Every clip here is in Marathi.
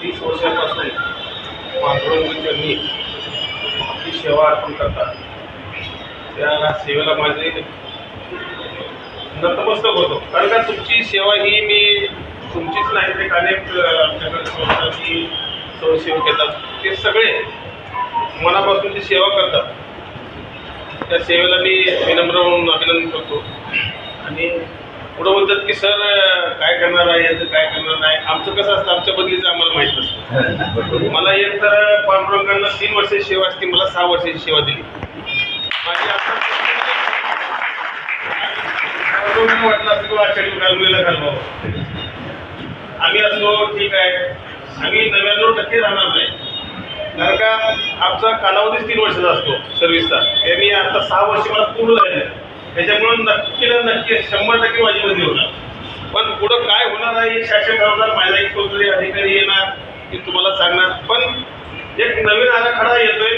30 वर्षापासून पांडुरंगांनी आपली सेवा अर्पण करतात. त्या सेवेला माझे नतमस्तक होतो. कारण का तुमची सेवा ही मी तुमचीच नाही, ते अनेक आमच्याकडे संस्थांची स्वयंसेवक येतात, ते सगळे मनापासून ती सेवा करतात. त्या सेवेला मी विनम्र म्हणून अभिनंदन करतो. आणि पुढं बोलतात की सर काय करणार आहे, याचं काय करणार नाही. आमचं कसं असतं, आमच्या बदलीचं आम्हाला माहीत नसतं. मला एक तर पांडुरंगांना 3 वर्षाची सेवा असते, मला 6 वर्षाची सेवा दिली. माझी आता वाटलं असं किंवा आषाढी घालमुलीला घालवावं. आम्ही असलो ठीक आहे, आम्ही 99% राहणार नाही. कारण का आमचा कालावधीच 3 वर्षाचा असतो सर्व्हिसचा. त्यांनी आता 6 वर्ष मला पूर्ण झाले. त्याच्यामुळे नक्की 100% माझी बदली होणार. पण पुढं काय होणार आहे शासन ठरवणार, माझा एक कोणतरी अधिकारी येणार की तुम्हाला सांगणार. पण एक नवीन आराखडा येतोय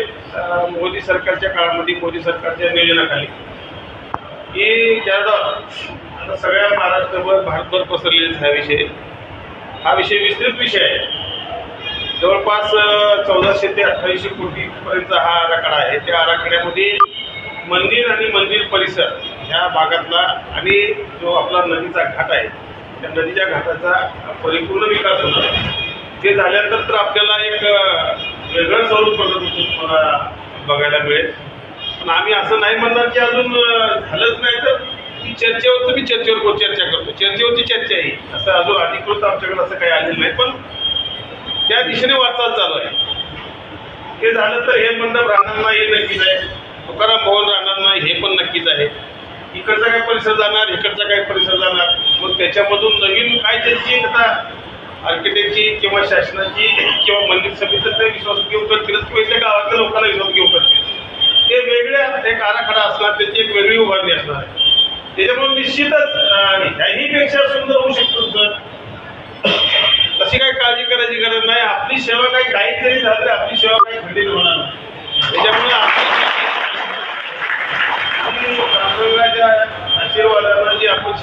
मोदी सरकारच्या काळामध्ये, मोदी सरकारच्या नियोजनाखाली, की ज्यादा आता सगळ्या महाराष्ट्रभर भारतभर पसरलेला हा विषय विस्तृत विषय आहे. जवळपास 1400 ते 2800 कोटीपर्यंतचा हा आराखडा आहे. त्या आराखड्यामध्ये मंदिर आणि मंदिर परिसर ह्या भागातला आणि जो आपला नदीचा घाट आहे त्या नदीच्या घाटाचा परिपूर्ण विकास होणार आहे. ते झाल्यानंतर तर आपल्याला एक वेगळं स्वरूप तुम्हाला बघायला मिळेल. पण आम्ही असं नाही म्हणणार की अजून झालंच नाही, तर ती चर्चेवरचं मी चर्चेवर चर्चा करतो. चर्चेवरची चर्चा आहे, असं अजून अधिकृत आमच्याकडे असं काही आलेलं नाही. पण त्या दिशेने वाटचाल चालू आहे. हे झालं तर हे मंडप राहणार नाही हे नक्कीच आहे, तुकाराम भवन राहणार नाही हे पण नक्कीच आहे. इकडचा काय परिसर जाणार, इकडचा काय परिसर जाणार. मग त्याच्यामधून नवीन काय त्यांची आता आर्किटेक्टची किंवा शासनाची किंवा मंदिर समितीचा विश्वास घेऊ करतीलच किंवा इथल्या गावातल्या लोकांना विश्वास घेऊ करतील. ते वेगळ्या एक आराखडा असणार, त्याची एक वेगळी उभारणी असणार आहे. त्याच्यामुळे निश्चितच ह्याहीपेक्षा सुंदर होऊ शकतो सर. तशी काही काळजी करायची गरज नाही. आपली सेवा काही जरी झाली तरी आपली सेवा काही खंडित होणार नाही.